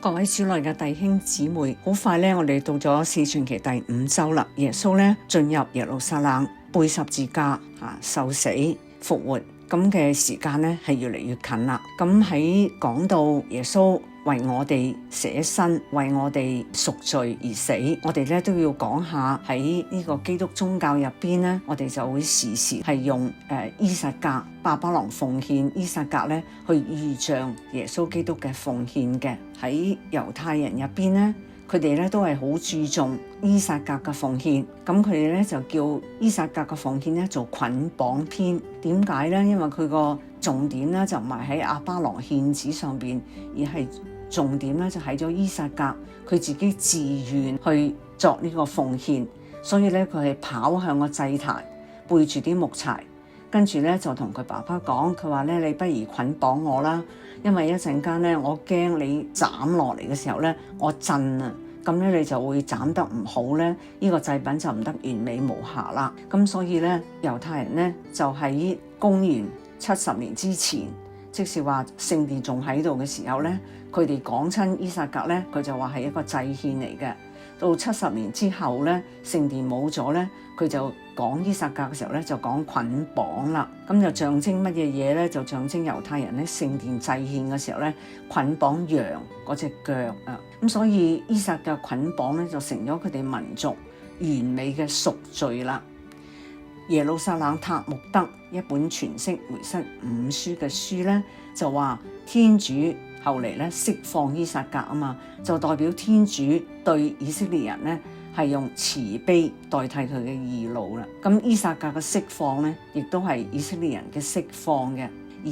各位主內嘅弟兄姊妹，好快咧，我哋到咗四旬期第5週啦。耶穌咧進入耶路撒冷，背十字架受死復活，咁嘅時間咧係越嚟越近啦。咁喺講到耶穌為我哋捨身，為我哋贖罪而死，我哋咧都要講下喺呢個基督宗教入邊咧，我哋就會時時係用依撒格、亞巴郎奉獻依撒格咧去預象耶穌基督嘅奉獻嘅。喺猶太人入邊咧，佢哋咧都係好注重依撒格嘅奉獻，咁佢哋咧就叫依撒格嘅奉獻咧做捆綁篇。點解咧？因為佢個重點咧就唔係喺亞巴郎獻子上邊，而係重點咧就喺咗依撒格佢自己自願去作呢個奉獻，所以咧佢係跑向個祭壇，背住啲木柴，跟住咧就同佢爸爸講，佢話咧你不如捆綁我啦，因為一陣間咧我驚你斬落嚟嘅時候咧我震啊，咁咧你就會斬得唔好咧，呢個祭品就唔得完美無瑕啦。咁所以咧猶太人咧就喺公元70年之前，即是話聖殿仲喺度嘅時候咧，佢哋講親依撒格咧，佢就話係一個祭獻嚟嘅。到70年之後咧，聖殿冇咗咧，佢就講依撒格嘅時候咧，就講捆綁啦。咁就象徵乜嘢嘢咧？就象徵猶太人咧聖殿祭獻嘅時候咧，捆綁羊嗰隻腳啊。咁所以依撒格捆綁咧，就成咗佢哋民族完美嘅贖罪啦。耶路撒冷塔木德一本詮釋梅瑟5書嘅書咧，就話天主後嚟咧釋放依撒格啊嘛，就代表天主對以色列人咧係用慈悲代替佢嘅義怒啦。咁依撒格嘅釋放咧，亦都係以色列人嘅釋放嘅。而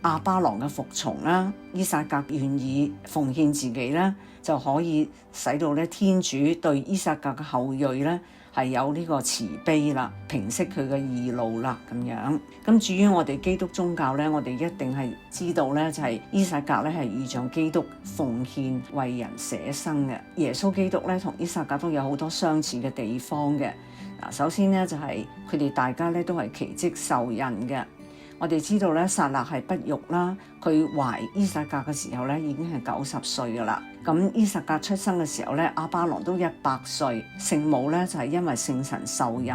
亞巴郎嘅服從啦，依撒格願意奉獻自己啦，就可以使到咧天主對依撒格嘅後裔咧係有呢個慈悲啦，平息佢嘅義怒啦咁樣。咁至於我哋基督宗教咧，我哋一定係知道咧，就係依撒格咧係預象基督奉獻為人捨生嘅。耶穌基督咧同依撒格都有好多相似嘅地方嘅。首先咧就係佢哋大家咧都係奇蹟受孕嘅。我哋知道咧，撒勒係不育啦，佢懷依撒格嘅時候咧已經係90歲噶啦。咁依撒格出生嘅時候咧，亞巴郎都100歲。聖母咧就係因為聖神受孕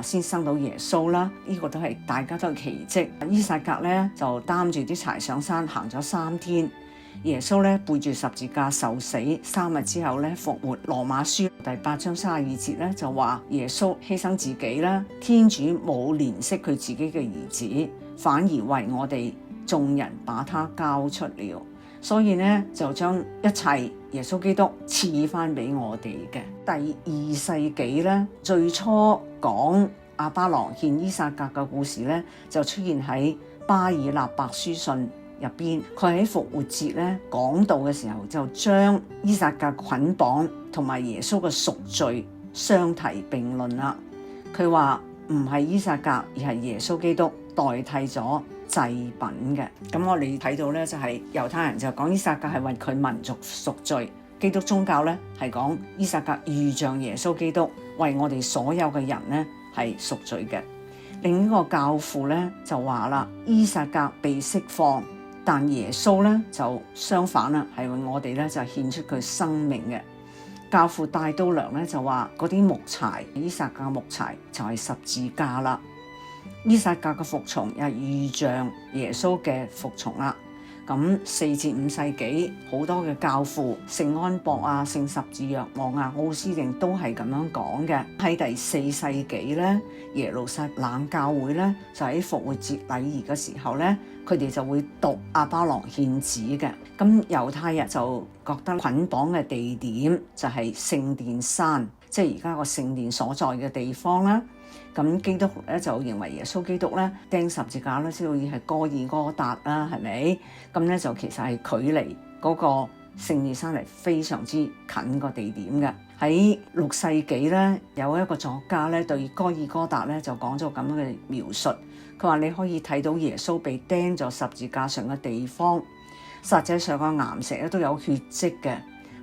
先生到耶穌啦。呢個都係大家都係奇蹟。依撒格咧就擔住啲柴上山行咗3天。耶穌咧背住十字架受死，3日之後咧復活。羅馬書第8章32節咧就話耶穌犧牲自己啦，天主冇憐惜佢自己嘅兒子，反而為我哋眾人把他交出了，所以咧就將一切耶穌基督賜翻俾我哋嘅。第2世紀咧，最初講亞巴郎獻依撒格嘅故事咧，就出現喺巴爾納伯書信入邊。佢喺復活節咧講道嘅時候，就將依撒格捆綁同埋耶穌嘅贖罪相提並論啦。佢話唔係依撒格，而係耶穌基督代替咗祭品嘅。咁我哋睇到咧，就係猶太人就講依撒格係為佢民族贖罪，基督宗教咧係講依撒格預象耶穌基督為我哋所有嘅人咧係贖罪嘅。另一個教父咧就話啦，依撒格被釋放，但耶穌咧就相反啦，係為我哋咧就獻出佢生命嘅。教父戴都良咧就話嗰啲木柴，依撒格木柴就係十字架啦。依撒格嘅服從又預象耶穌嘅服從啦。咁4至5世紀好多嘅教父，聖安博啊、聖十字若望啊、奧斯定都係咁樣講嘅。喺第4世紀咧，耶路撒冷教會咧就喺復活節禮儀嘅時候咧，佢哋就會讀亞巴郎獻子嘅。咁猶太人就覺得捆綁嘅地點就係聖殿山，即係而家個聖殿所在嘅地方啦。咁基督咧就認為耶穌基督咧釘十字架咧，知道已係哥爾哥達啦，係咪？咁咧就其實係距離嗰個聖殿山嚟非常之近個地點嘅。喺6世紀咧，有一個作家咧對哥爾哥達咧就講咗咁樣嘅描述，佢話你可以睇到耶穌被釘咗十字架上嘅地方，實際上個岩石咧都有血跡嘅，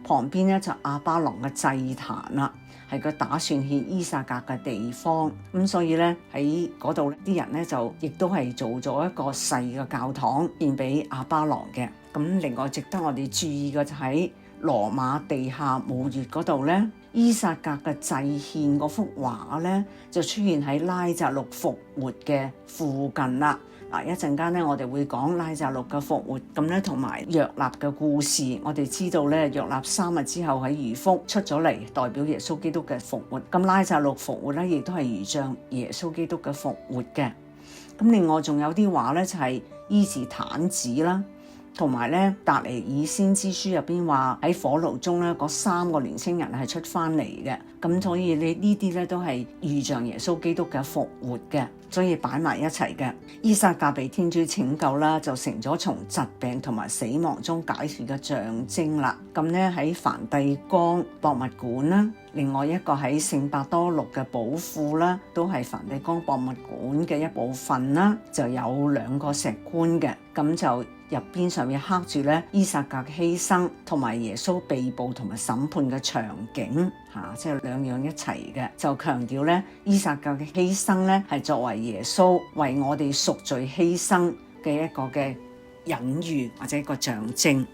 旁邊咧就亞巴郎嘅祭壇啦。係佢打算獻依撒格嘅地方，咁所以咧喺嗰度咧啲人咧就亦都係做咗一個細嘅教堂獻俾亞巴郎嘅。咁另外值得我哋注意嘅就係羅馬地下墓穴嗰度咧，伊撒格嘅祭獻嗰幅畫咧就出現喺拉匝祿復活嘅附近啦。一陣間咧，我哋會講拉匝祿嘅復活，咁咧同埋約納嘅故事。我哋知道咧，約納3日之後喺魚腹出咗嚟，代表耶穌基督嘅復活。咁拉匝祿復活咧，亦都係預象耶穌基督嘅復活嘅。咁另外仲有啲話咧，就係醫治癱子啦，同埋咧達尼爾先知書入邊話喺火爐中咧，嗰3個年輕人係出翻嚟嘅。咁所以你呢啲咧都係預象耶穌基督嘅復活嘅。所以擺埋一齊嘅。伊撒格被天主拯救啦，就成咗從疾病同埋死亡中解脫嘅象徵啦。咁咧喺梵蒂岡博物館啦，另外一個喺聖伯多祿嘅寶庫啦，都係梵蒂岡博物館嘅一部分啦，就有2個石棺嘅。咁就入邊上面刻住咧伊撒格嘅犧牲同埋耶穌被捕同埋審判嘅場景，即係2樣一齊嘅，就強調咧伊撒格嘅犧牲咧係作為耶穌為我哋贖罪犧牲嘅一個嘅隱喻或者一個象徵。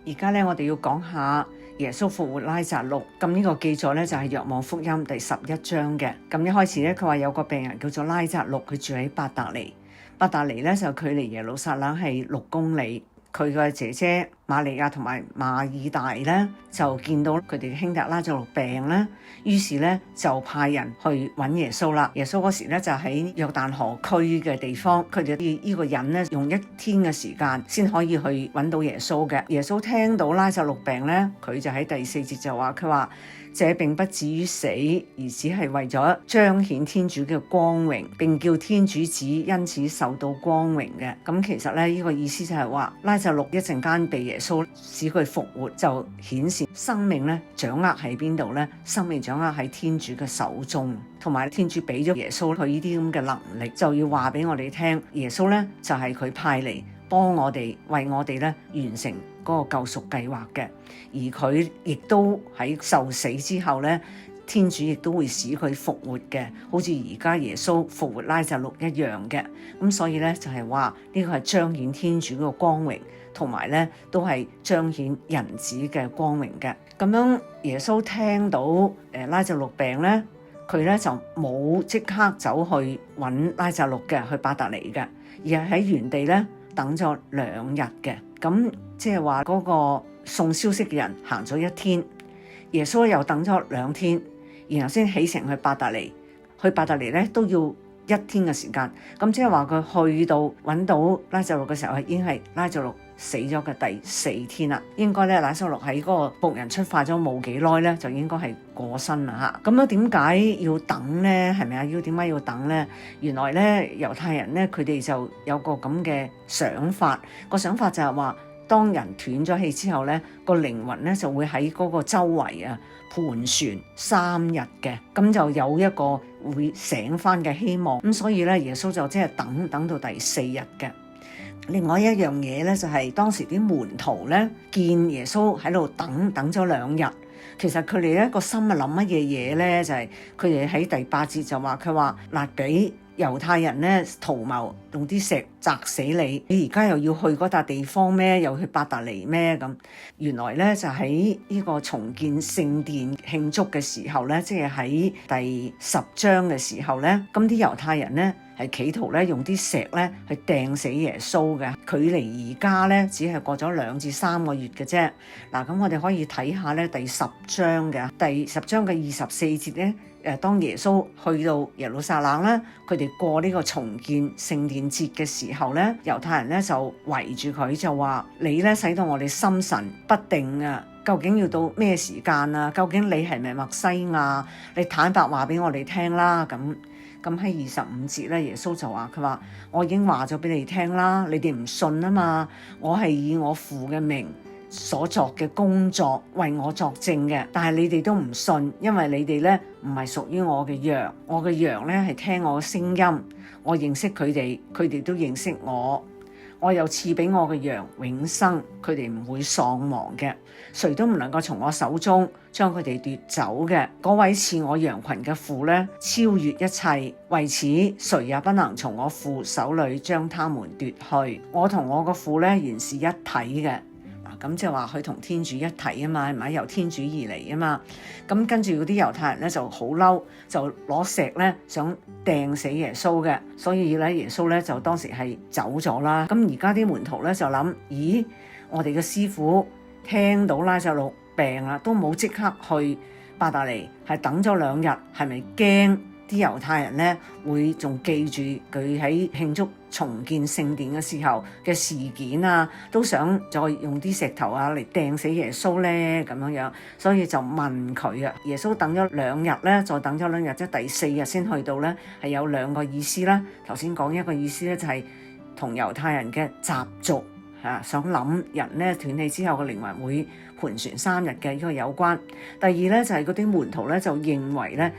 而家咧我哋要講下耶穌復活拉匝祿，咁呢個記載咧就係若望福音第11章嘅。咁一開始咧佢話有個病人叫做拉匝祿，佢住喺伯達尼。伯達尼咧就距離耶路撒冷係6公里。佢嘅姐姐瑪利亞同埋馬爾大咧就見到佢哋嘅兄弟拉匝祿病咧，於是咧就派人去揾耶穌啦。耶穌嗰時咧就喺約旦河區嘅地方，佢哋呢個人咧用1天嘅時間先可以去揾到耶穌嘅。耶穌聽到拉匝祿病咧，佢就喺第4節就話：佢話這並不至於死，而只係為咗彰顯天主嘅光榮，並叫天主子因此受到光榮嘅。咁其實咧呢個意思就係話拉匝祿一陣間被耶穌使佢復活，就顯示生命咧掌握喺邊度咧？生命掌握喺天主嘅手中，同埋天主俾咗耶穌佢呢啲咁嘅能力，就要話俾我哋聽，耶穌咧就係佢派嚟幫我哋，為我哋咧完成嗰個救贖計劃嘅。而佢亦都喺受死之後咧，天主亦都會使佢復活嘅，好似而家耶穌復活拉匝祿一樣嘅。咁所以咧就係話呢個係彰顯天主嘅光榮，同埋咧都係彰顯人子嘅光榮嘅。咁樣耶穌聽到拉匝祿病咧，佢咧就冇即刻走去揾拉匝祿嘅，去伯達尼嘅，而係喺原地咧等咗2日嘅。咁即係話嗰個送消息嘅人行咗1天，耶穌又等咗2天，然後先起程去伯達尼。去伯達尼咧都要1天嘅時間。咁即係話佢去到揾到拉匝祿嘅時候，已經係拉匝祿死咗嘅第4天啦。應該咧拉匝祿喺嗰個僕人出發咗冇幾耐咧，就應該係過身啦嚇。咁樣點解要等咧？係咪啊？點解要等咧？原來咧猶太人咧佢哋就有個咁嘅想法，個想法就係話，當人斷咗氣之後咧，個靈魂咧就會喺嗰個周圍啊盤旋3日嘅，咁就有一個會醒翻嘅希望。咁所以咧耶穌就即係等到第4日嘅。另外一樣嘢咧就係當時啲門徒咧見耶穌喺度等咗2日，其實佢哋咧個心啊諗乜嘢嘢咧，就係佢哋喺第8節就話，佢話嗱，俾猶太人咧圖謀用啲石砸死你，你而家又要去嗰笪地方咩？又去伯達尼咩？咁原來咧就喺呢個重建聖殿慶祝嘅時候咧，即係喺第10章嘅時候咧，咁啲猶太人咧係企圖咧用啲石咧去掟死耶穌嘅。距離而家咧只係過咗2至3個月嘅啫。嗱，咁我哋可以睇下咧第10章嘅第10章嘅24節咧。當耶穌去到耶路撒冷咧，佢哋過呢個重建聖殿節嘅時候咧，猶太人咧就圍住佢，就話你咧使到我哋心神不定啊！究竟要到咩時間啊？究竟你係咪默西亞？你坦白話俾我哋聽啦！咁喺25節咧，耶穌就話：佢話我已經話咗俾你聽啦，你哋唔信啊嘛！我係以我父嘅名所作嘅工作為我作證嘅，但係你哋都唔信，因為你哋咧唔係屬於我嘅羊，我嘅羊咧係聽我嘅聲音，我認識佢哋，佢哋都認識我我又賜俾我嘅羊永生，佢哋唔會喪亡嘅，誰都唔能夠從我手中將佢哋奪走嘅。嗰位賜我羊群嘅父呢，超越一切，為此誰也不能從我父手裏將他們奪去。我同我個父呢，原是一體嘅。咁即係話佢同天主一體啊嘛，係咪由天主而嚟啊嘛？咁跟住嗰啲猶太人咧就好嬲，就攞石咧想掟死耶穌嘅，所以咧耶穌咧就當時係走咗啦。咁而家啲門徒咧就諗，咦，我哋嘅師傅聽到拉撒路病啦，都冇即刻去伯大尼，係等咗2日，係咪驚啲猶太人咧會仲記住佢喺慶祝重建聖殿嘅時候嘅事件啊，都想再用啲石頭啊嚟掟死耶穌咧咁樣，所以就問佢啊。耶穌等咗2日咧，再等咗2日，即係第4日先去到咧，係有2個意思啦。頭先講一個意思咧，就係同猶太人嘅習俗想諗人咧斷氣之後嘅靈魂會盤旋3日嘅呢個有關。第二咧就係嗰啲門徒咧就認為咧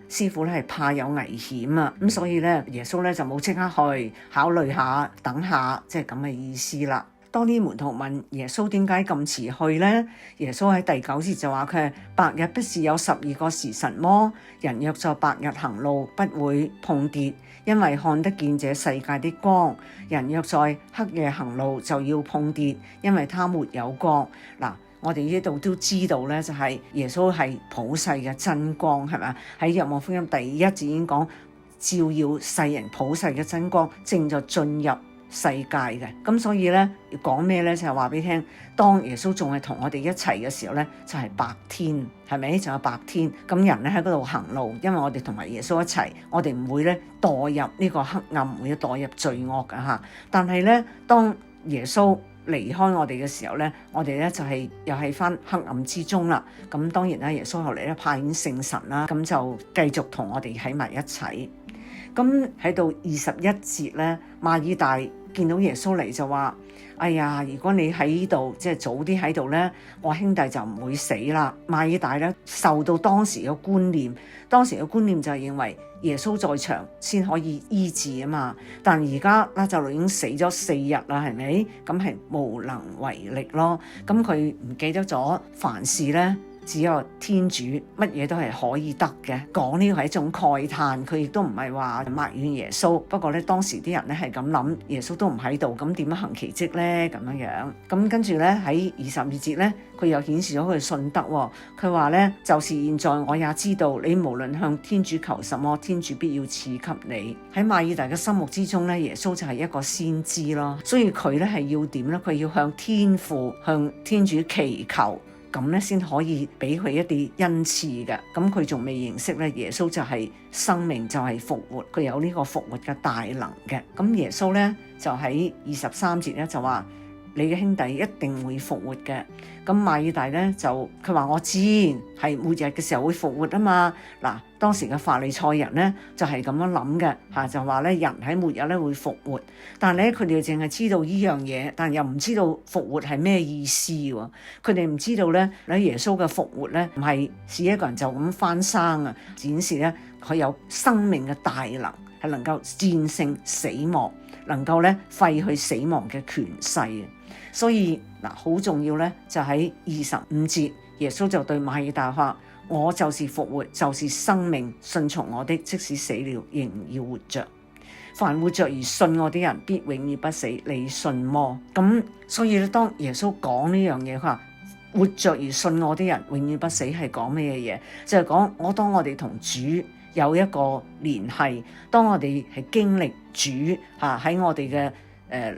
師傅咧係怕有危險啊，咁所以咧耶穌咧就冇即刻去考慮下等下，即係咁嘅意思啦。當啲門徒問耶穌點解咁遲去呢？耶穌喺第9節就話佢係白日不是有12個時辰麼？人若在白日行路，不會碰跌，因為看得見這世界的光。人若在黑夜行路，就要碰跌，因為他沒有光。嗱，我哋呢度都知道咧，就係耶穌係普世嘅真光，係咪？喺若望福音第1節已經講，照耀世人普世嘅真光正在進入世界嘅。咁所以咧要講咩咧？就係話俾你聽，當耶穌仲係同我哋一齊嘅時候咧，就係白天，係咪？就有白天，咁人咧喺嗰度行路，因為我哋同埋耶穌一齊，我哋唔會咧墮入呢個黑暗，唔會墮入罪惡噶吓。但係咧，當耶穌離開我哋嘅時候咧，我哋咧就係又喺翻黑暗之中啦。咁當然啦，耶穌後嚟咧派遣聖神啦，咁就繼續同我哋喺埋一齊。咁喺到21節咧，馬爾大見到耶穌嚟就話：哎呀，如果你喺呢度，即係早啲喺度咧，我兄弟就唔會死啦。馬爾大咧受到當時嘅觀念，當時嘅觀念就係認為耶穌在場先可以醫治啊嘛。但而家拉撒路已經死咗4日啦，係咪？咁係無能為力咯。咁佢唔記得咗凡事咧，只有天主乜嘢都係可以得嘅。講呢個係一種慨嘆，佢亦都唔係話埋怨耶穌。不過咧，當時啲人咧係咁諗，耶穌都唔喺度，咁點樣行奇蹟咧？咁樣。咁跟住咧喺22節咧，佢又顯示咗佢嘅信德。佢話咧，就是現在我也知道，你無論向天主求什麼，天主必要賜給你。喺馬爾大嘅心目之中咧，耶穌就係一個先知咯，所以佢咧係要點咧？佢要向天父、向天主祈求。咁咧先可以俾佢一啲恩賜嘅。咁佢仲未認識咧，耶穌就係生命，就係復活，佢有呢個復活嘅大能嘅。咁耶穌咧就喺23節咧就話：你嘅兄弟一定會復活嘅。咁馬爾大咧就佢話：我知係末日嘅時候會復活啊嘛。嗱，當時嘅法利賽人咧就係咁樣諗嘅嚇，就話咧人喺末日咧會復活，但係咧佢哋淨係知道呢樣嘢，但又唔知道復活係咩意思喎。佢哋唔知道咧耶穌嘅復活咧唔係使一個人就咁翻生啊，展示咧佢有生命嘅大能，係能夠戰勝死亡，能夠咧廢去死亡嘅權勢。所以嗱，好重要咧，就喺25節，耶穌就對馬爾大話：我就是復活，就是生命，信從我的，即使死了，仍要活着。凡活着而信我啲人，必永遠不死。你信麼？咁所以咧，當耶穌講呢樣嘢，佢話活着而信我啲人，永遠不死，係講咩嘢？就係講當我哋同主有一個聯繫，當我哋係經歷主喺我哋嘅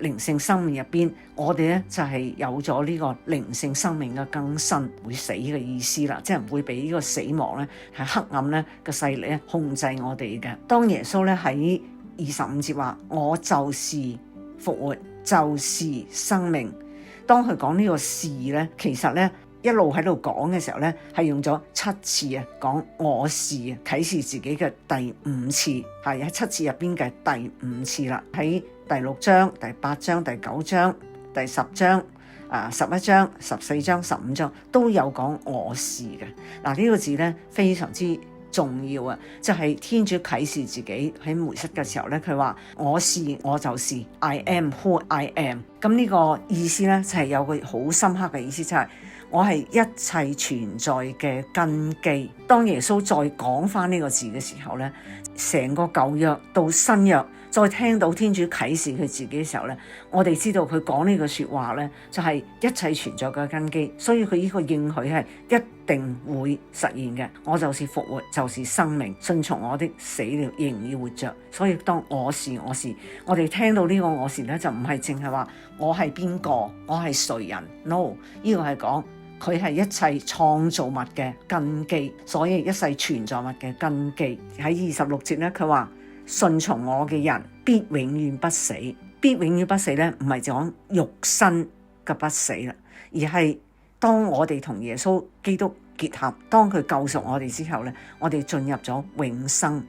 靈性生命入邊，我哋咧就係有咗呢個靈性生命嘅更新，會死嘅意思啦，即係唔會俾呢個死亡咧係黑暗咧嘅勢力咧控制我哋嘅。當耶穌咧喺25節話：我就是復活，就是生命。當佢講呢個是咧，其實咧一路喺度講嘅時候咧，係用咗7次啊，講我是啟示自己嘅第5次，係喺7次入邊嘅第5次啦。喺第6章、第8章、第9章、第10章、11章、14章、15章都有講我是嘅。嗱，呢個字咧非常之重要啊！就係天主啟示自己喺梅瑟嘅時候咧，佢話我是我就是，I am who I am。咁呢個意思咧就係有個好深刻嘅意思，就係我係一切存在嘅根基。當耶穌再講翻呢個字嘅時候咧，成個舊約到新約，再聽到天主啟示佢自己嘅時候咧，我哋知道佢講呢句說話咧，就係一切存在嘅根基。所以佢呢個應許係一定會實現嘅。我就是復活，就是生命，信從我的死了仍要活着。所以當我是，我哋聽到呢個我是咧，就唔係淨係話我係邊個，我係誰人。No， 呢個係講佢係一切創造物嘅根基，所以一切存在物嘅根基。喺26節咧，佢話信從我嘅人必永遠不死。必永遠不死咧，唔係講肉身嘅不死啦，而係當我哋同耶穌基督結合，當佢救贖我哋之後咧，我哋進入咗永生。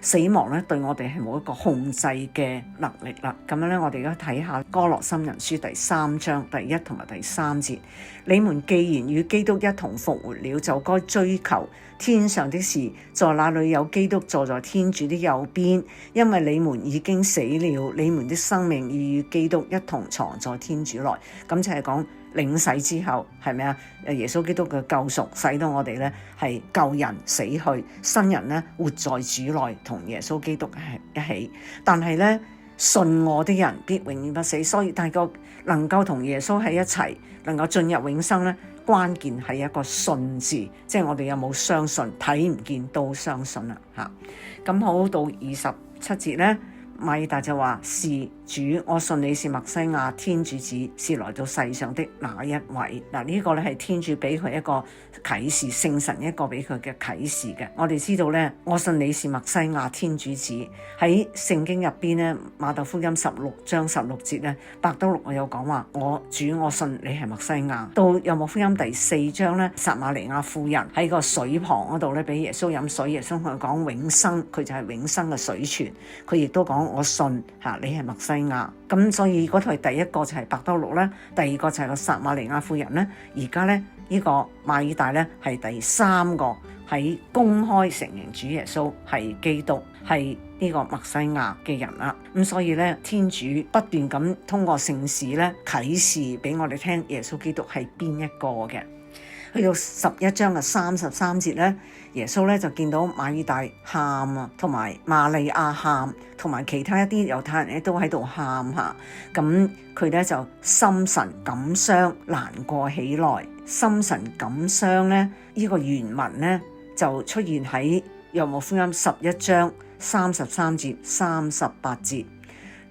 死亡咧對我哋係冇一個控制嘅能力啦。咁樣咧，我哋而家睇下哥羅森人書第3章第1同埋第3節。你們既然與基督一同復活了，就該追求天上的事，在那裡有基督坐在天主的右邊。因為你們已經死了，你們的生命已與基督一同藏在天主內。咁就係講領洗之後係咪啊？耶穌基督嘅救贖使到我哋咧係舊人死去，新人咧活在主內，同耶穌基督一起。但係咧信我的人必永遠不死，所以大家能夠同耶穌喺一齊，能夠進入永生咧，關鍵係一個信字，即係我哋有冇相信，睇唔見都相信啦嚇。咁好到27節咧。馬爾大就話：是主，我信你是默西亞，天主子，是來到世上的那一位。嗱，呢個咧係天主俾佢一個啟示，聖神一個俾佢嘅啟示嘅。我哋知道咧，我信你是默西亞，天主子。喺聖經入邊咧，馬竇福音16章16節咧，伯多祿有講話：我主，我信你係默西亞。到若望福音第4章咧，撒瑪利亞婦人喺個水旁嗰度咧，俾耶穌飲水，耶穌同佢講永生，佢就係永生嘅水泉。佢亦都講。我信你係默西亞，咁所以嗰套係第一個就係伯多祿咧，第二個就係個撒瑪利亞婦人咧，而家咧呢個馬爾大咧係第三個喺公開承認主耶穌係基督，係呢個默西亞嘅人啦。咁所以咧，天主不斷咁通過聖事咧啟示俾我哋聽耶穌基督係邊一個嘅。去到11章嘅33節咧，耶穌咧就見到馬爾大喊啊，同埋瑪利亞喊，同埋其他一啲猶太人咧都喺度喊嚇。咁佢咧就心神感傷，難過起來。心神感傷咧，呢個原文咧就出現喺若望福音11章33節、38節。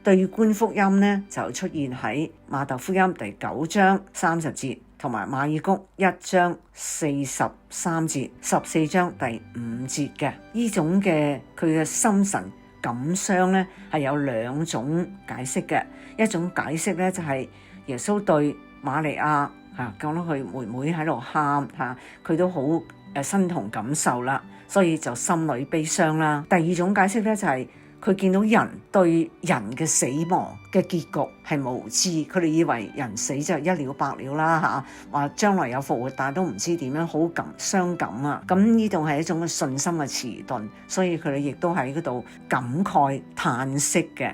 對觀福音咧就出現喺馬竇福音第9章30節。同埋馬爾谷1章43節、14章第5節嘅呢種嘅佢嘅心神感傷咧，係有兩種解釋嘅。一種解釋咧就係耶穌對瑪利亞講到佢妹妹喺度喊佢都好身同感受啦，所以就心裏悲傷啦。第二種解釋咧就係佢見到人對人嘅死亡嘅結局係無知，佢哋以為人死就一了百了啦話將來有復活，但係都唔知點樣，好傷感啊！咁呢度係一種信心嘅遲鈍，所以佢哋亦都喺嗰度感慨嘆息嘅。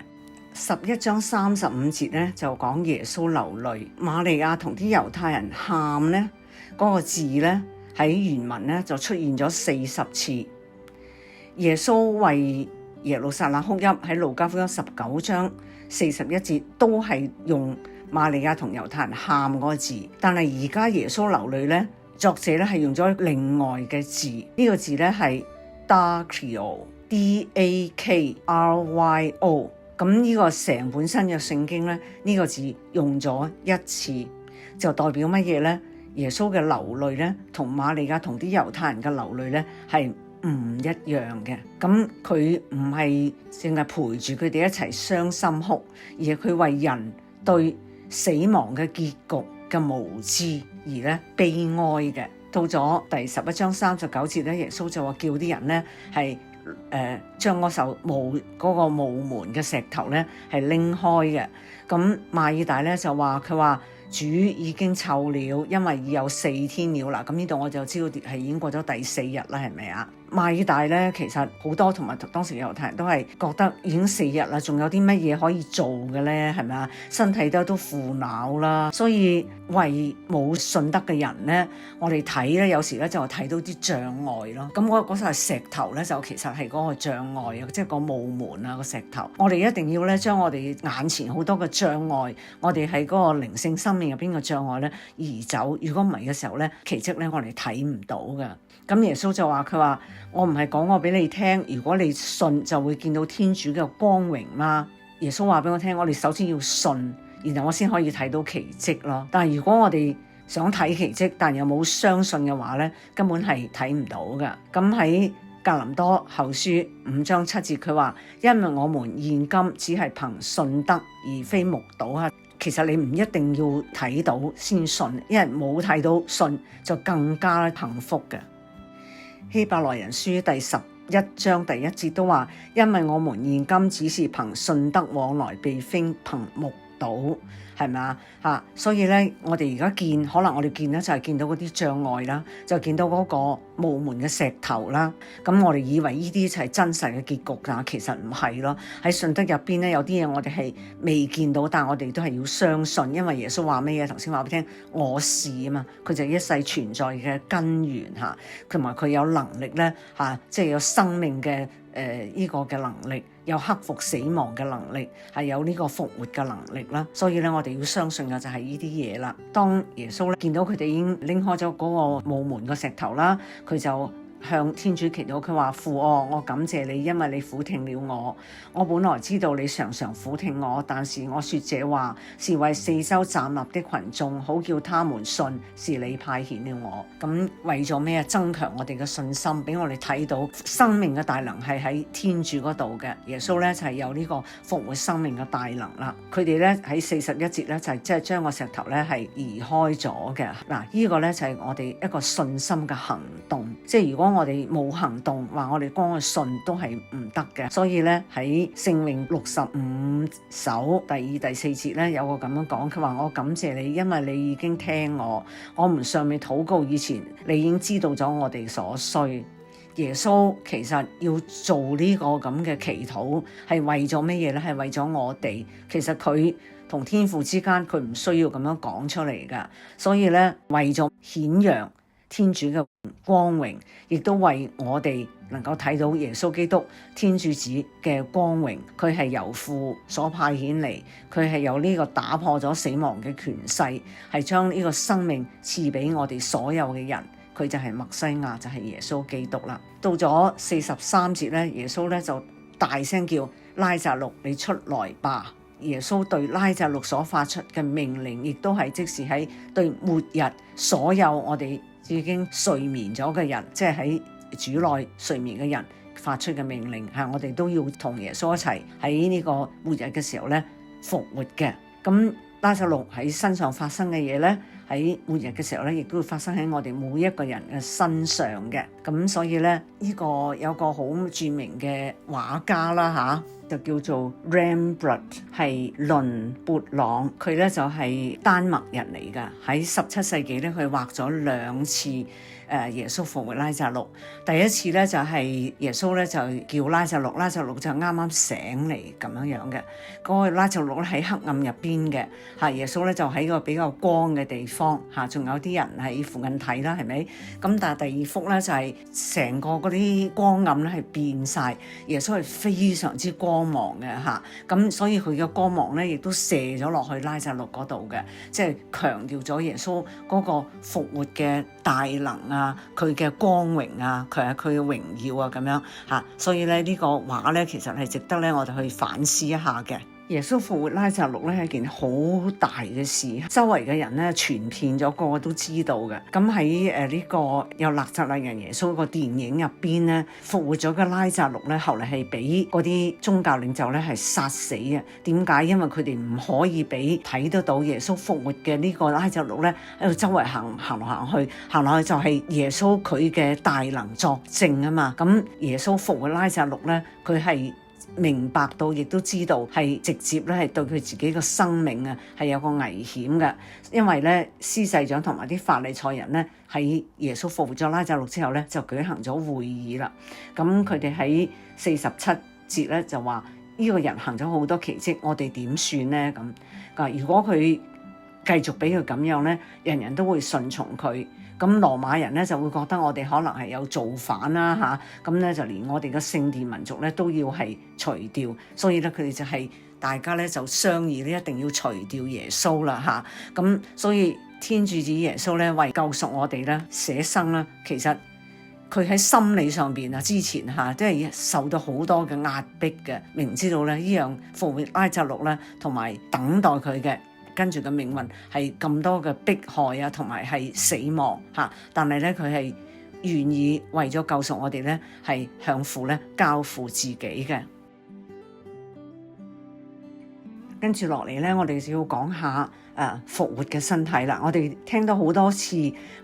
11章35節咧就講耶穌流淚，瑪利亞同啲猶太人喊咧嗰個字咧喺原文咧就出現咗40次。耶穌為耶路撒冷哭泣喺路加福音19章41節都係用瑪利亞同猶太人喊嗰個字，但係而家耶穌流淚咧，作者咧係用咗另外嘅字，呢個字咧係 Dakryo D-A-K-R-Y-O。咁呢個成本新約聖經咧，呢個字用咗一次，就代表乜嘢咧？耶穌嘅流淚咧，同瑪利亞同啲猶太人嘅流淚咧係唔一樣嘅。咁佢唔係淨係陪住佢哋一齊傷心哭，而係佢為人對死亡嘅結局嘅無知而咧悲哀嘅。到咗第11章39節咧，耶穌就話叫啲人咧係將嗰個墓門嘅石頭咧係拎開嘅。咁馬爾大咧就話佢話主已經臭了，因為已有4天了啦。咁呢度我就知道係已經過咗第4日啦，係咪啊？馬爾大咧，其實好多同埋當時嘅猶太人都係覺得已經4日啦，仲有啲乜嘢可以做嘅咧？係咪啊？身體都腐朽啦，所以為冇信德嘅人咧，我哋睇咧有時咧就睇到啲障礙咯。咁嗰塊石頭咧就其實係嗰個障礙啊，即係個墓門啊個石頭。我哋一定要咧將我哋眼前好多嘅障礙，我哋喺嗰個靈性生命入邊嘅障礙咧移走。如果唔係嘅時候咧，奇蹟咧我哋睇唔到㗎。咁耶穌就話：佢話我唔係講過俾你聽，如果你信就會見到天主嘅光榮嗎？耶穌話俾我聽，我哋首先要信，然後我先可以睇到奇蹟咯。但係如果我哋想睇奇蹟，但又冇相信嘅話咧，根本係睇唔到㗎。咁喺格林多後書5章7節，佢話：因為我們現今只係憑信德而非目睹啊。其實你唔一定要睇到先信，因為冇睇到信就更加幸福嘅。希伯來人書第11章第1節都話：因為我們現今只是憑信德往來，並非憑目睹。係咪啊？嚇！所以咧，我哋而家見，可能我哋見咧就係見到嗰啲障礙啦，就見到嗰個墓門嘅石頭啦。咁我哋以為呢啲就係真實嘅結局㗎，其實唔係咯。喺信德入邊咧，有啲嘢我哋係未見到，但係我哋都係要相信，因為耶穌話咩嘢？頭先話俾你聽，我是啊嘛，佢就係一世存在嘅根源嚇，同埋佢有能力咧嚇，即係有生命嘅呢個嘅能力。有克服死亡嘅能力，係有呢個復活嘅能力啦，所以咧我哋要相信嘅就係呢啲嘢啦。當耶穌咧見到佢哋已經拎開咗嗰個墓門個石頭啦，佢就向天主祈禱，佢話：父啊，我感謝你，因為你俯聽了我。我本來知道你常常俯聽我，但是我說這話是為四周站立的群眾，好叫他們信是你派遣了我。咁為咗咩？增強我哋嘅信心，俾我哋睇到生命嘅大能係喺天主嗰度嘅。耶穌咧就係有呢個復活生命嘅大能啦。佢哋咧喺41節咧就係即係將個石頭咧係移開咗嘅。嗱，呢個咧就係我哋一個信心嘅行動。即係如果我哋冇行動，話我哋光去信都係唔得嘅。所以咧喺聖詠65首第2、第4節咧有個咁樣講，佢話：我感謝你，因為你已經聽我，我們尚未禱告以前，你已經知道咗我哋所需。耶穌其實要做呢個咁嘅祈禱，係為咗乜嘢咧？係為咗我哋。其實佢同天父之間，佢唔需要咁樣講出嚟噶。所以咧，為咗顯揚天主嘅光榮，亦都為我哋能夠睇到耶穌基督天主子嘅光榮。佢係由父所派遣嚟，佢係有呢個打破咗死亡嘅權勢，係將呢個生命賜俾我哋所有嘅人。佢就係默西亞，就係耶穌基督啦。到咗43節咧，耶穌咧就大聲叫拉匝祿，你出來吧。耶穌對拉匝祿所發出嘅命令，亦都係即時喺對末日所有我哋已經睡眠咗嘅人，即係喺主內睡眠嘅人發出嘅命令，係我哋都要同耶穌一齊喺呢個末日嘅時候咧復活嘅。咁拉匝祿喺身上發生嘅嘢咧，喺末日嘅時候咧，亦都會發生喺我哋每一個人嘅身上嘅。咁所以咧，呢個有個好著名嘅畫家啦嚇，就叫做 Rembrandt， 係倫勃朗。佢咧就係丹麥人嚟㗎。喺17世紀咧，佢畫咗2次耶穌復活拉匝祿。第一次咧就係耶穌咧就叫拉匝祿，拉匝祿就啱啱醒嚟咁樣嘅。嗰個拉匝祿咧喺黑暗入邊嘅嚇，耶穌咧就喺個比較光嘅地方嚇，仲有啲人喺附近睇啦，係咪？咁但係第二幅咧就係成個嗰啲光暗咧係變晒，耶穌係非常之光芒嘅嚇。咁所以佢嘅光芒咧亦都射咗落去拉匝祿嗰度嘅，即係強調咗耶穌嗰個復活嘅大能啊，佢嘅光榮啊，佢嘅榮耀啊咁樣嚇。所以咧呢個畫咧其實係值得咧我哋去反思一下嘅。耶穌復活拉匝祿咧係一件好大嘅事，周圍嘅人咧傳遍咗，個個都知道嘅。咁喺呢個有納匝肋人耶穌個電影入邊咧，復活咗嘅拉匝祿咧，後嚟係俾嗰啲宗教領袖咧係殺死嘅。點解？因為佢哋唔可以俾睇得到耶穌復活嘅呢個拉匝祿咧喺度周圍行落去就係耶穌佢嘅大能作證啊嘛。咁耶穌復活拉匝祿咧，佢係明白到，亦都知道係直接咧係對佢自己嘅生命啊係有個危險嘅，因為咧司祭長同埋啲法利賽人咧喺耶穌復活咗拉撒路之後咧就舉行咗會議啦。咁佢哋喺47節咧就話呢個人行咗好多奇蹟，我哋點算咧？咁如果佢繼續俾佢咁樣咧，人人都會順從佢。咁羅馬人咧就會覺得我哋可能係有造反啦嚇，咁咧就連我哋嘅聖殿民族咧都要係除掉，所以咧佢哋就係大家咧就商議咧一定要除掉耶穌啦嚇。咁所以天主子耶穌咧為救贖我哋咧捨生啦，其實佢喺心理上邊啊之前嚇即係受到好多嘅壓迫嘅，明知道咧呢樣復活拉撒路咧同埋等待佢嘅跟住嘅命運係咁多嘅迫害啊，同埋係死亡嚇，但係咧佢係願意為咗救贖我哋咧，係向父咧交付自己嘅。跟住落嚟咧，我哋就要講下復活嘅身體啦。我哋聽到好多次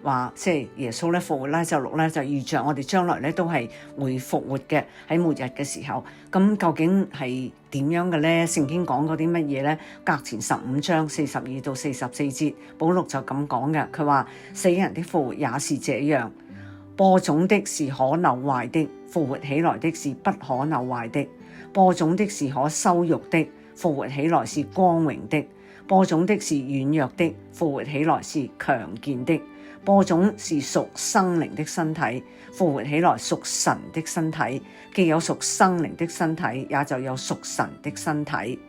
話，即係耶穌咧復活拉撒路咧，就預著我哋將來咧都係會復活嘅喺末日嘅時候。咁究竟係點樣嘅咧？聖經講過啲乜嘢咧？革前15章42到44節，保祿就咁講嘅。佢話死人的復活也是這樣，播種的是可朽壞的，復活起來的是不可朽壞的；播種的是可羞辱的，復活起來是光榮的；播種的是軟弱的，復活起來是強健的；播種是屬生靈的身體，復活起來屬神的身體。既有屬生靈的身體，也就有屬神的身體。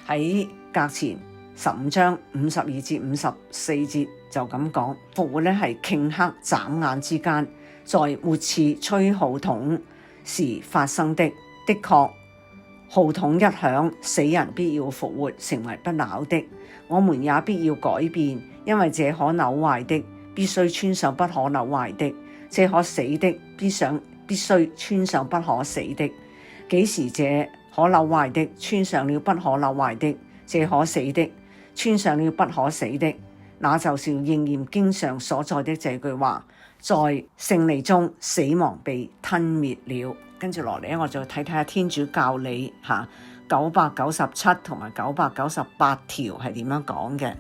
喺革前15章52至54節就咁講，復活咧係頃刻眨眼之間，在末次吹號筒時發生的。的確，號筒一響，死人必要復活，成為不朽的。我們也必要改變，因為這可朽壞的必須穿上不可朽壞的，這可死的必須穿上不可死的。幾時這可朽壞的穿上了不可朽壞的，這可死的穿上了不可死的，那就是應驗經上所在的這句話：在勝利中死亡被吞滅了。跟住落嚟我就睇下天主教理997同埋998條係點樣講嘅。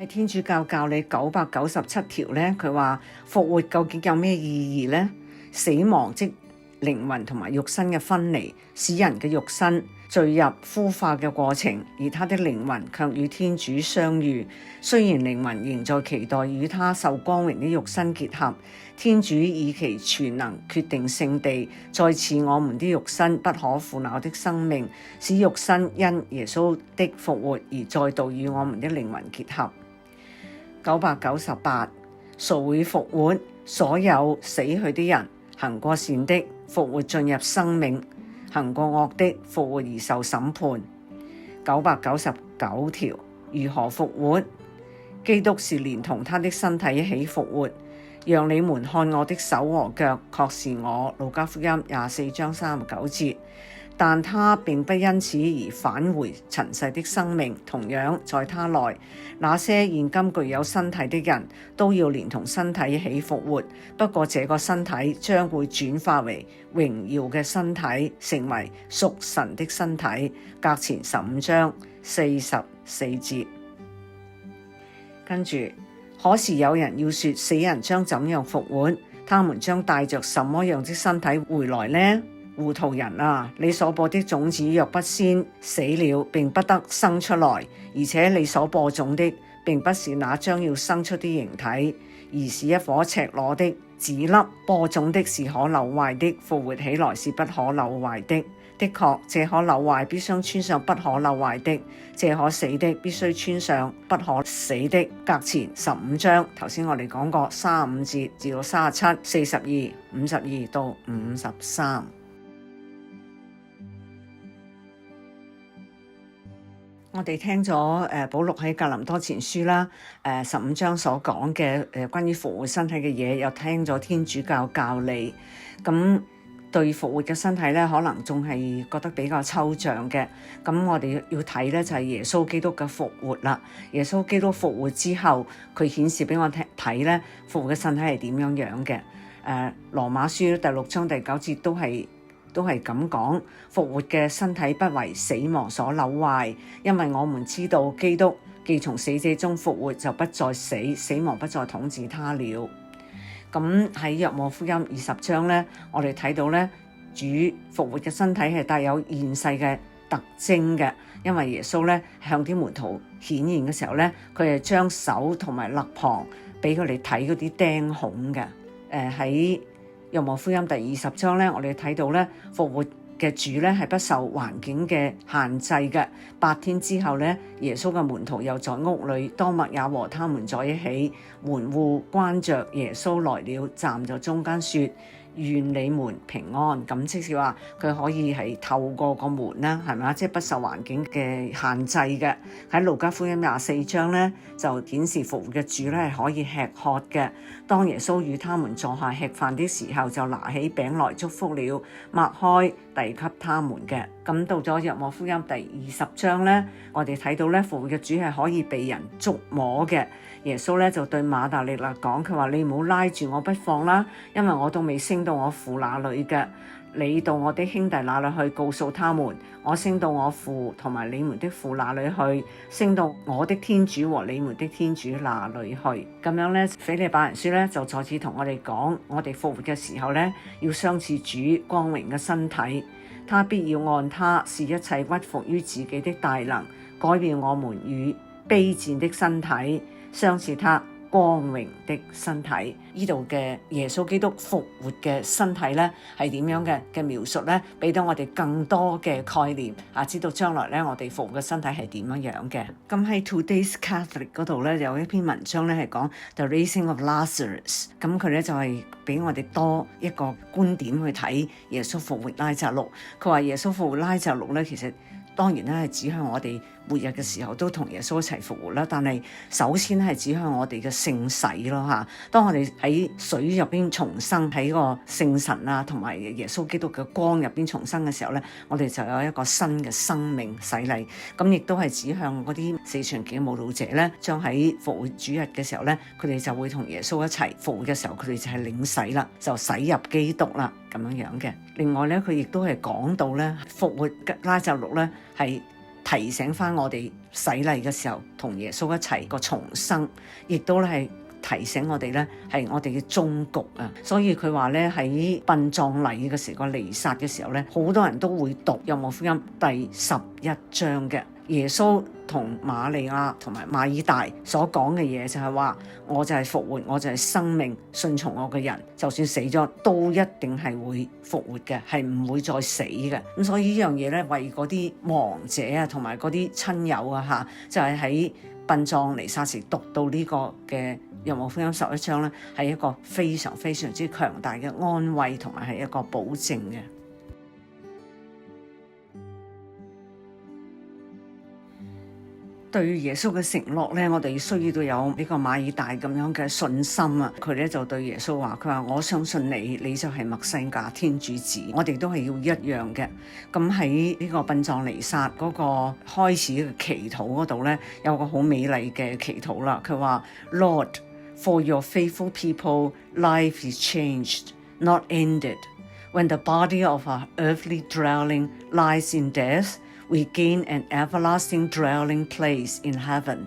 喺天主教教理997條咧，佢話復活究竟有咩意義呢？死亡即靈魂同埋肉身嘅分離，使人嘅肉身墜入孵化嘅過程，而他的靈魂卻與天主相遇。雖然靈魂仍在期待與他受光榮的肉身結合，天主以其全能決定性地再賜我們的肉身不可腐朽的生命，使肉身因耶穌的復活而再度與我們的靈魂結合。998誰會復活？所有死去的人，行過善的復活進入生命，行過惡的復活而受審判。999條如何復活？基督是連同他的身體一起復活，讓你們看我的手和腳，確是我。路加福音24章39節。但他並不因此而返回塵世的生命，同樣在他內，那些現今具有身體的人都要連同身體一起復活。不過這個身體將會轉化為榮耀嘅身體，成為屬神的身體。革前15章44節。跟住，可是有人要說，死人將怎樣復活？他們將帶着什麼樣的身體回來呢？糊塗人啊！你所播的種子若不先死了，並不得生出來；而且你所播種的，並不是那將要生出的形體，而是一顆赤裸的籽粒。播種的是可朽壞的，復活起來是不可朽壞的。的確，這可朽壞必須穿上不可朽壞的，這可死的必須穿上不可死的。革前15章，頭先我哋講過35節至到37、42、52到53。我哋聽咗保祿喺格林多前書啦，15章所講嘅關於復活身體嘅嘢，又聽咗天主教教理，咁對復活嘅身體咧，可能仲係覺得比較抽象嘅。咁我哋要睇咧就係耶穌基督嘅復活啦。耶穌基督復活之後，佢顯示俾我睇咧復活嘅身體係點樣樣嘅。羅馬書第6章第9節都係咁講，復活嘅身體不為死亡所朽壞，因為我們知道基督既從死者中復活，就不再死，死亡不再統治他了。咁喺約翰福音20章咧，我哋睇到咧，主復活嘅身體係帶有現世嘅特徵嘅，因為耶穌咧向啲門徒顯現嘅時候咧，佢係將手同埋肋旁俾佢哋睇嗰啲釘孔嘅。喺約翰福音第20章咧，我哋睇到咧，復活嘅主咧係不受環境嘅限制嘅。8天之後咧，耶穌嘅門徒又在屋裏，多默也和他們在一起，門戶關着，耶穌來了，站在中間說：願你們平安。咁即是話佢可以係透過個門啦，係咪？即係不受環境嘅限制嘅。喺路加福音24章咧，就顯示復活嘅主咧係可以吃喝嘅。當耶穌與他們坐下吃飯的時候，就拿起餅來祝福了，擘開遞給他們嘅。咁到咗約翰福音第20章咧，我哋睇到咧，復活嘅主係可以被人觸摸嘅。耶穌咧就對馬大利亞講，佢話：你唔好拉住我不放啦，因為我都未升到我父那裏嘅。你到我的兄弟那裏去，告訴他們，我升到我父同埋你們的父那裏去，升到我的天主和你們的天主那裏去。咁樣咧，腓利比人書咧就再次同我哋講，我哋復活嘅時候咧，要相似主光榮嘅身體，他必要按他使一切屈服於自己的大能，改變我們與卑賤的身體，相似他光榮的身體。呢度嘅耶穌基督復活嘅身體咧係點樣嘅描述咧，俾到我哋更多嘅概念啊，知道將來咧我哋復活嘅身體係點樣嘅。咁喺 Today's Catholic 嗰度咧有一篇文章咧係講 The Raising of Lazarus， 咁佢咧就係俾我哋多一個觀點去睇耶穌復活拉撒路。佢話耶穌復活拉撒路咧，其實當然咧係指向我哋末日嘅時候都同耶穌一齊復活啦，但係首先係指向我哋嘅聖洗咯嚇。當我哋喺水入邊重生，喺個聖神啊同埋耶穌基督嘅光入邊重生嘅時候咧，我哋就有一個新嘅生命洗禮。咁亦都係指向嗰啲四旬期嘅慕道者咧，將喺復活主日嘅時候咧，佢哋就會同耶穌一齊復活嘅時候，佢哋就係領洗啦，就洗入基督啦咁樣嘅。另外咧，佢亦都係講到咧復活拉撒路咧係提醒翻我哋洗禮嘅時候同耶穌一齊個重生，亦都係提醒我哋咧係我哋嘅終局啊。所以佢話咧喺殯葬禮嘅時候，個彌撒嘅時候咧，好多人都會讀約翰福音第11章嘅。耶穌同瑪利亞同埋馬爾大所講嘅嘢就係話，我就係復活，我就係生命，信從我嘅人就算死咗都一定係會復活嘅，係唔會再死嘅。咁所以呢樣嘢咧，為嗰啲亡者啊同埋嗰啲親友啊嚇，就係喺殯葬彌撒時讀到呢個嘅約翰福音11章咧，係一個非常非常之強大嘅安慰同埋係一個保證嘅。對耶穌嘅承諾咧，我哋需要到有呢個馬爾大咁樣嘅信心啊！佢咧就對耶穌話：佢話我相信你，你就係默西亞天主子。我哋都係要一樣嘅。咁喺呢個殯葬彌撒嗰個開始嘅祈禱嗰度咧，有個好美麗嘅祈禱啦。佢話 Lord, for your faithful people, life is changed, not ended. When the body of our earthly dwelling lies in death,We gain an everlasting dwelling place in heaven。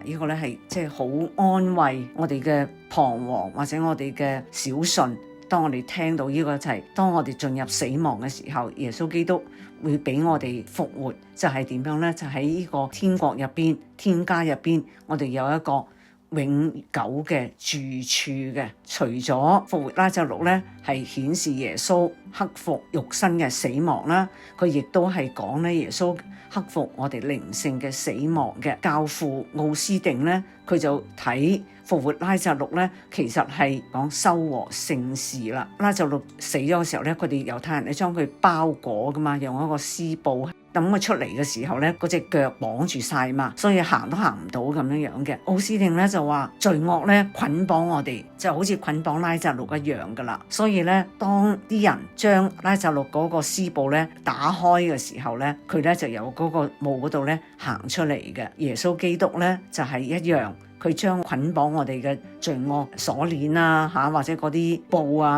呢個咧係即係好安慰我哋嘅彷徨或者我哋嘅小信。當我哋聽到呢個就係當我哋進入死亡嘅時候，耶穌基督會俾我哋復活，就係點樣咧？就喺呢個天國入邊、天家入邊，我哋有一個永久嘅住處嘅。除咗復活拉撒路咧，係顯示耶穌克服肉身嘅死亡啦，佢亦都係講咧耶穌克服我哋靈性嘅死亡嘅。教父奧斯定咧，佢就睇復活拉撒路咧，其實係講修和聖事啦。拉撒路死咗嘅時候咧，佢哋猶太人咧將佢包裹噶嘛，用一個絲布。等佢出嚟嘅時候咧，嗰隻腳綁住晒嘛，所以行都行唔到咁樣嘅。奧斯定咧就話罪惡咧捆綁我哋，就好似捆綁拉撒路一樣噶啦。所以咧，當啲人將拉撒路嗰個絲布咧打開嘅時候咧，佢咧就由嗰個墓嗰度咧行出嚟嘅。耶穌基督咧就係一樣。佢將捆綁我哋嘅罪惡鎖鏈啊或者嗰啲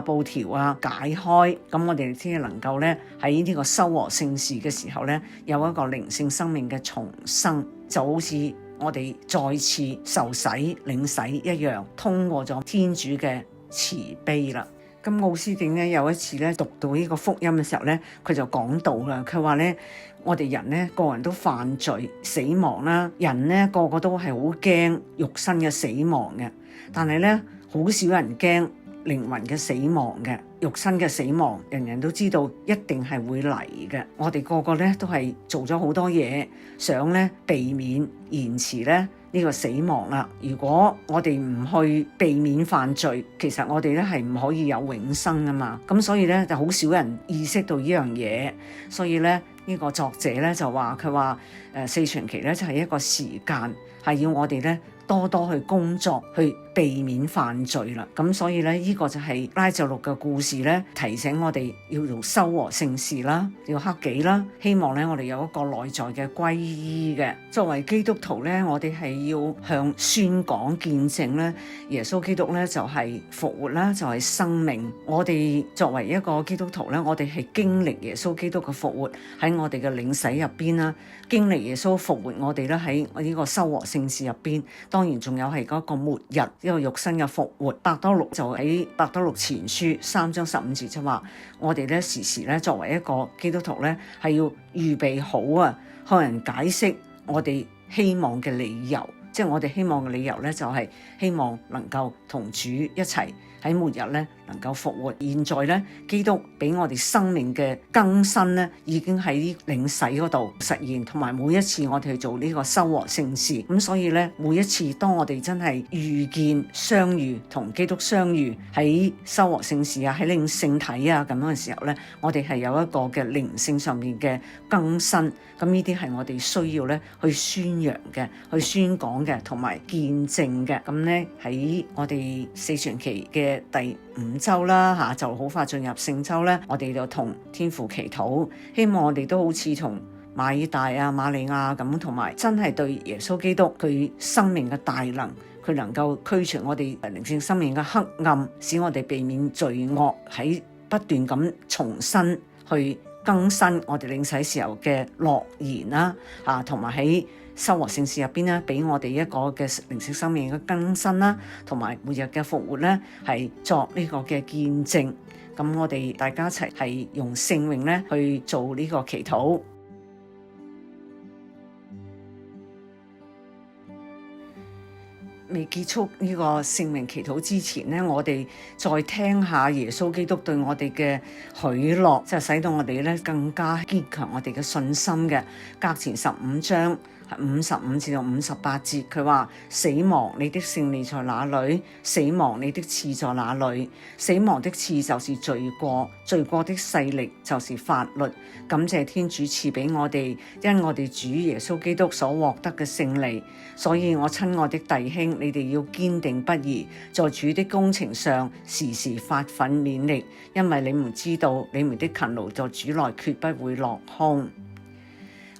布條啊解開，咁我哋先能夠咧喺呢個修和聖事嘅時候咧，有一個靈性生命嘅重生，就好似我哋再次受洗領洗一樣，通過咗天主嘅慈悲啦。咁奧斯定咧有一次咧讀到呢個福音嘅時候咧，佢就講到啦，佢話咧我哋人咧個人都犯罪死亡啦，人咧個個都係好驚肉身嘅死亡嘅，但係咧好少人驚靈魂嘅死亡嘅。肉身嘅死亡，人人都知道一定係會嚟嘅。我哋個個咧都係做咗好多嘢，想咧避免延遲咧呢個死亡啦。如果我哋唔去避免犯罪，其實我哋咧係唔可以有永生噶嘛。咁所以咧就好少人意識到呢樣嘢。所以咧呢個作者咧就話佢話四旬期咧就係一個時間，係要我哋咧多多去工作，去避免犯罪啦。咁所以咧呢個就係拉匝祿嘅故事咧，提醒我哋要做修和聖事啦，要克己啦。希望咧我哋有一個內在嘅歸依嘅。作為基督徒咧，我哋係要向宣講見證咧，耶穌基督咧就係復活啦，就係生命。我哋作為一個基督徒咧，我哋係經歷耶穌基督嘅復活喺我哋嘅領洗入邊啦，經歷耶穌復活我哋咧喺呢個修和聖事入邊。當然仲有係嗰個末日，一個肉身嘅復活。伯多祿就喺伯多祿前書3章15節就話，我哋咧時時咧作為一個基督徒咧，係要預備好啊，向人解釋我哋希望嘅理由。即係我哋希望嘅理由咧，就係希望能夠同主一齊喺末日咧能夠復活。現在咧，基督俾我哋生命嘅更新咧，已經喺領洗嗰度實現，同埋每一次我哋去做呢個修和聖事。咁所以咧，每一次當我哋真係遇見相遇同基督相遇喺修和聖事啊，喺領聖體啊咁樣嘅時候咧，我哋係有一個嘅靈性上面嘅更新。咁呢啲係我哋需要咧去宣揚嘅，去宣講嘅，同埋見證嘅。咁咧喺我哋四旬期嘅第5週啦就好快進入聖週咧，我哋就同天父祈禱，希望我哋都好似同馬爾大啊、瑪利亞咁，同埋真係對耶穌基督佢生命嘅大能，佢能夠驅除我哋靈性生命嘅黑暗，使我哋避免罪惡，喺不斷咁重新去更新我哋領洗時候嘅諾言啦，同埋喺修和聖事入邊咧，俾我哋一個嘅靈性生命嘅更新啦，同埋每日嘅復活咧，係作呢個嘅見證。咁我哋大家一齊係用聖詠咧去做呢個祈禱。未結束呢個聖詠祈禱之前咧，我哋再聽下耶穌基督對我哋嘅許諾，就使到我哋咧更加堅強我哋嘅信心嘅。革前15章55至到58節，佢話：死亡，你的勝利在哪裏？死亡，你的刺在哪裏？死亡的刺就是罪過，罪過的勢力就是法律。感謝天主賜俾我哋，因我哋主耶穌基督所獲得嘅勝利。所以我親愛的弟兄，你哋要堅定不移，在主的工程上時時發奮勉力，因為你們知道你們的勤勞在主內決不會落空。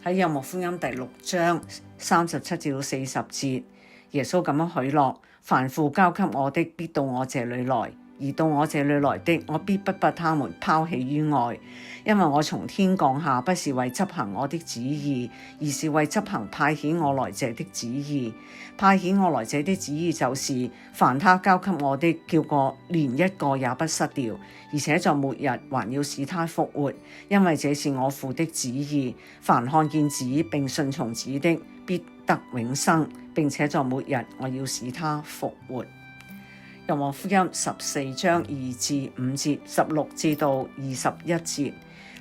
喺《若望福音》第6章37至到40節，耶穌咁樣許諾：凡父交給我的，必到我這裏來；而到我這裏來的，我必不把他們拋棄於外。因為我從天降下，不是為執行我的旨意，而是為執行派遣我來者的旨意。派遣我來者的旨意就是，凡他交給我的，叫我連一個也不失掉，而且在末日還要使他復活，因為這是我父的旨意。凡看見子並順從子的，必得永生，並且在末日我要使他復活。若望福音14章2至5節，16至到21節。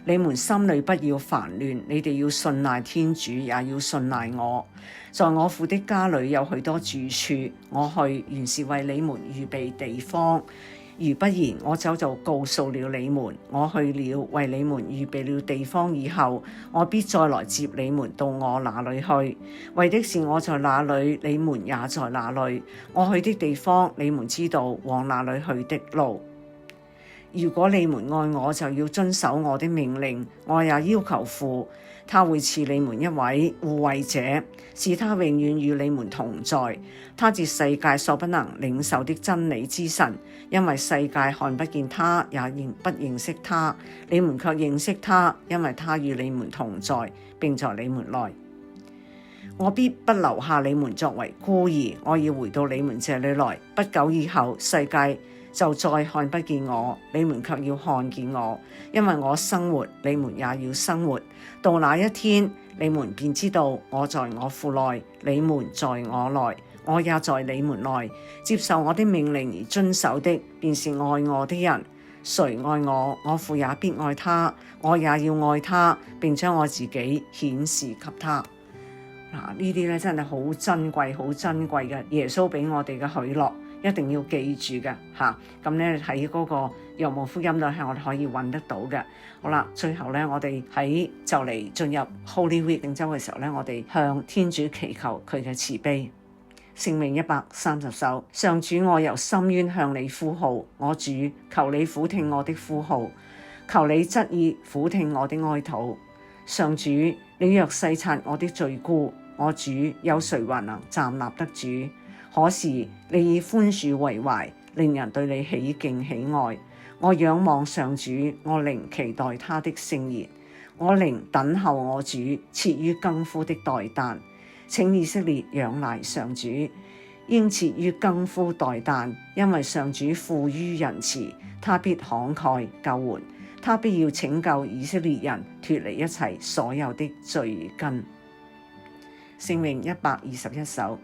你們心裏不要煩亂，你哋要信賴天主，也要信賴我。在我父的家裏有許多住處，我去原是為你們預備地方。如不然，我早就告訴了你們。我去了，為你們預備了地方以後，我必再來接你們到我那裏去。為的是我在那裏，你們也在那裏。我去的地方，你們知道往那裏去的路。如果你們愛我，就要遵守我的命令。我也要求父，他會賜你們一位護衛者，使他永遠與你們同在。他是世界所不能領受的真理之神，因為世界看不見他，也不認識他。你們卻認識他，因為他與你們同在，並在你們內。我必不留下你們作為孤兒，我要回到你們這裏來。不久以後，世界就再看不見我，你們卻要看見我，因為我生活，你們也要生活。到那一天，你們便知道我在我父內，你們在我內，我也在你們內。接受我的命令而遵守的，便是愛我的人。誰愛我，我父也必愛他，我也要愛他，並將我自己顯示給他。呢啲咧真係好珍貴、好珍貴嘅耶穌俾我哋嘅許諾，一定要記住嘅嚇。咁咧喺嗰個《若望福音》度係我哋可以揾得到嘅。好啦，最後咧我哋喺就嚟進入 Holy Week 聖週嘅時候咧，我哋向天主祈求佢嘅慈悲。聖詠130首，上主，我由深淵向你呼號，我主，求你俯聽我的呼號，求你側耳俯聽我的哀禱。上主，你若細察我的罪辜，我主，有誰還能站立得住？可是你以寬恕為懷，令人對你喜敬喜愛。我仰望上主，我靈期待他的聖言，我靈等候我主切於更夫的待旦。請以色列仰賴上主，應切於更夫待旦，因為上主富於仁慈，他必慷慨救援，他必要拯救以色列人脫離一切所有的罪根。聖詠121首，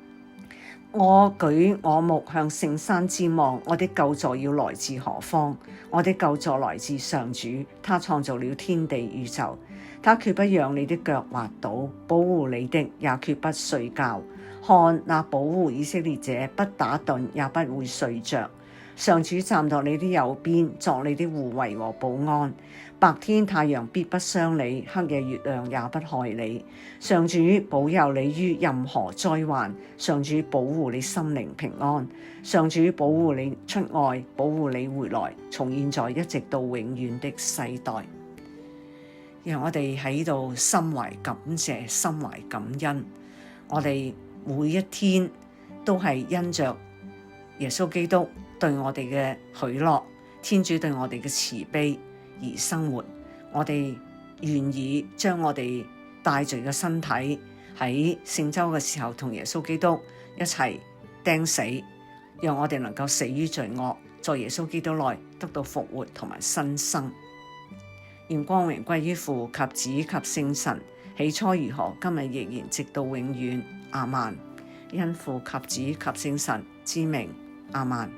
我舉我目向聖山之望，我的救助要來自何方？我的救助來自上主，他創造了天地宇宙。他決不讓你的腳滑倒，保護你的也決不睡覺。看，那保護以色列者不打盹，也不會睡着。上主站在你的右邊，作你的護衛和保安。白天太陽必不傷你，黑夜月亮也不害你。上主保佑你於任何災患，上主保護你心靈平安。上主保護你出外，保護你回來，從現在一直到永遠的世代。讓我哋喺度心懷感謝，心懷感恩。我哋每一天都係因着耶穌基督對我哋嘅許諾，天主對我哋嘅慈悲而生活。我哋願意將我哋帶罪嘅身體喺聖週嘅時候同耶穌基督一齊釘死，讓我哋能夠死於罪惡，在耶穌基督內得到復活同埋新生。願光榮歸於父及子及聖神，起初如何，今日亦然，直到永遠。阿們。因父及子及聖神之名。阿們。